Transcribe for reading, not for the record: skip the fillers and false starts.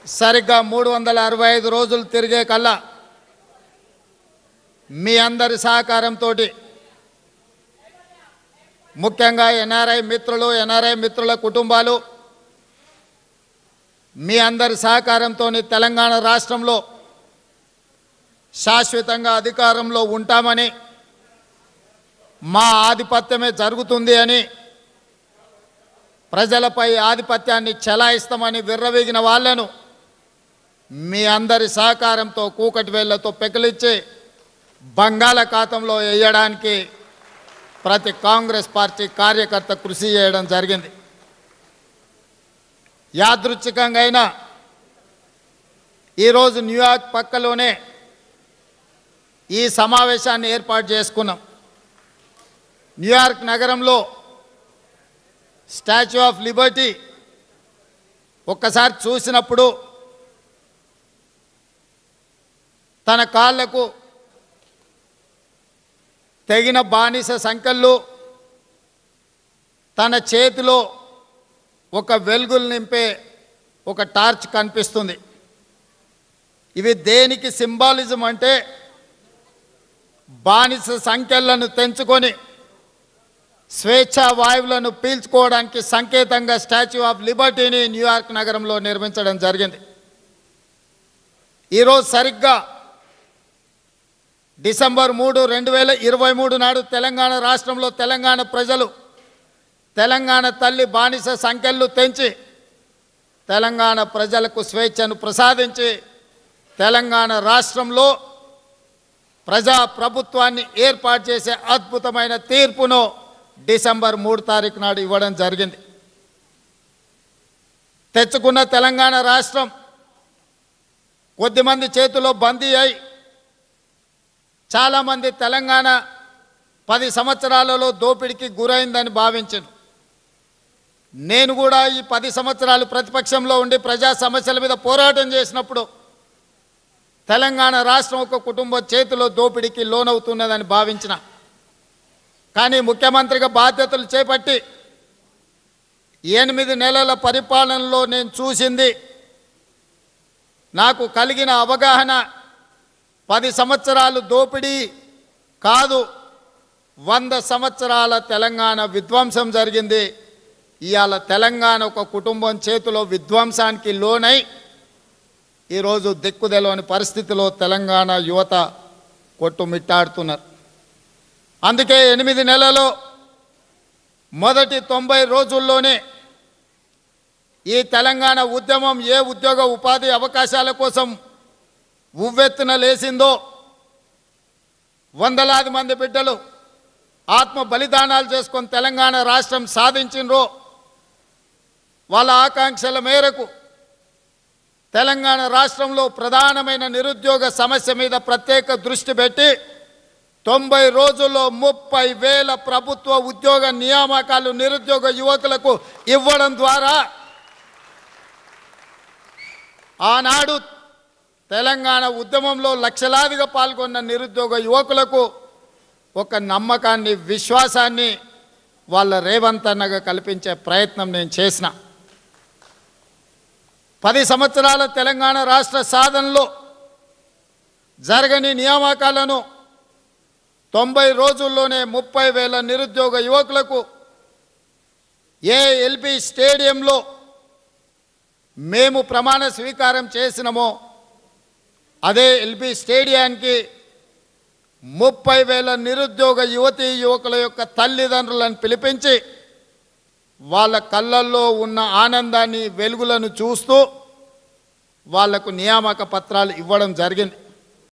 సరిగ్గా 365 రోజులు తిరిగే కల్లా మీ అందరి సహకారంతో ముఖ్యంగా ఎన్ఆర్ఐ మిత్రుల కుటుంబాలు మీ అందరి సహకారంతో తెలంగాణ రాష్ట్రంలో శాశ్వతంగా అధికారంలో ఉంటామని, మా ఆధిపత్యమే జరుగుతుంది అని, ప్రజలపై ఆధిపత్యాన్ని చెలాయిస్తామని విర్రవీగిన వాళ్ళను మీ అందరి సహకారంతో కూకటి వేళ్లతో పెకిలించి బంగాళాఖాతంలో వేయడానికి ప్రతి కాంగ్రెస్ పార్టీ కార్యకర్త కృషి చేయడం జరిగింది. యాదృచ్ఛికంగా అయినా ఈరోజు న్యూయార్క్ పక్కలోనే ఈ సమావేశాన్ని ఏర్పాటు చేసుకున్నాం. న్యూయార్క్ నగరంలో స్టాచ్యూ ఆఫ్ లిబర్టీ ఒక్కసారి చూసినప్పుడు తన కాళ్లకు తెగిన బానిస సంకెళ్ళు, తన చేతిలో ఒక వెలుగులు నింపే ఒక టార్చ్ కనిపిస్తుంది. ఇవి దేనికి సింబాలిజం అంటే, బానిస సంకెళ్లను తెంచుకొని స్వేచ్ఛా వాయువులను పీల్చుకోవడానికి సంకేతంగా స్టాచ్యూ ఆఫ్ లిబర్టీని న్యూయార్క్ నగరంలో నిర్మించడం జరిగింది. ఈరోజు సరిగ్గా డిసెంబర్ 3, 2023 నాడు తెలంగాణ రాష్ట్రంలో తెలంగాణ ప్రజలు తెలంగాణ తల్లి బానిస సంకెళ్ళు తెంచి తెలంగాణ ప్రజలకు స్వేచ్ఛను ప్రసాదించి తెలంగాణ రాష్ట్రంలో ప్రజా ప్రభుత్వాన్ని ఏర్పాటు చేసే అద్భుతమైన తీర్పును డిసెంబర్ 3 తారీఖు నాడు ఇవ్వడం జరిగింది. తెచ్చుకున్న తెలంగాణ రాష్ట్రం కొద్దిమంది చేతిలో బందీ అయి చాలామంది తెలంగాణ 10 సంవత్సరాలలో దోపిడీకి గురైందని భావించాను. నేను కూడా ఈ 10 సంవత్సరాలు ప్రతిపక్షంలో ఉండి ప్రజా సమస్యల మీద పోరాటం చేసినప్పుడు తెలంగాణ రాష్ట్రం ఒక కుటుంబం చేతిలో దోపిడీకి లోనవుతున్నదని భావించిన. కానీ ముఖ్యమంత్రిగా బాధ్యతలు చేపట్టి 8 నెలల పరిపాలనలో నేను చూసింది, నాకు కలిగిన అవగాహన, 10 సంవత్సరాలు దోపిడీ కాదు, 100 సంవత్సరాల తెలంగాణ విధ్వంసం జరిగింది. ఇవాళ తెలంగాణ ఒక కుటుంబం చేతిలో విధ్వంసానికి లోనై ఈరోజు దిక్కుదెలవని పరిస్థితిలో తెలంగాణ యువత కొట్టుమిట్టాడుతున్నారు. అందుకే 8 నెలల్లో మొదటి 90 రోజుల్లోనే ఈ తెలంగాణ ఉద్యమం ఏ ఉద్యోగ ఉపాధి అవకాశాల కోసం ఉవ్వెత్తున లేసిందో, వందలాది మంది బిడ్డలు ఆత్మ బలిదానాలు చేసుకొని తెలంగాణ రాష్ట్రం సాధించినరో, వాళ్ళ ఆకాంక్షల మేరకు తెలంగాణ రాష్ట్రంలో ప్రధానమైన నిరుద్యోగ సమస్య మీద ప్రత్యేక దృష్టి పెట్టి 90 రోజుల్లో 30,000 ప్రభుత్వ ఉద్యోగ నియామకాలు నిరుద్యోగ యువకులకు ఇవ్వడం ద్వారా ఆనాడు తెలంగాణ ఉద్యమంలో లక్షలాదిగా పాల్గొన్న నిరుద్యోగ యువకులకు ఒక నమ్మకాన్ని, విశ్వాసాన్ని వాళ్ళ రేవంత్ అన్నగా కల్పించే ప్రయత్నం నేను చేసిన. 10 సంవత్సరాల తెలంగాణ రాష్ట్ర సాధనలో జరగని నియామకాలను 90 రోజుల్లోనే 30,000 నిరుద్యోగ యువకులకు ఎల్బీ స్టేడియంలో మేము ప్రమాణ స్వీకారం చేసినామో అదే ఎల్బీ స్టేడియానికి 30,000 నిరుద్యోగ యువతీ యువకుల యొక్క తల్లిదండ్రులను పిలిపించి వాళ్ళ కళ్ళల్లో ఉన్న ఆనందాన్ని, వెలుగులను చూస్తూ వాళ్లకు నియామక పత్రాలు ఇవ్వడం జరిగింది.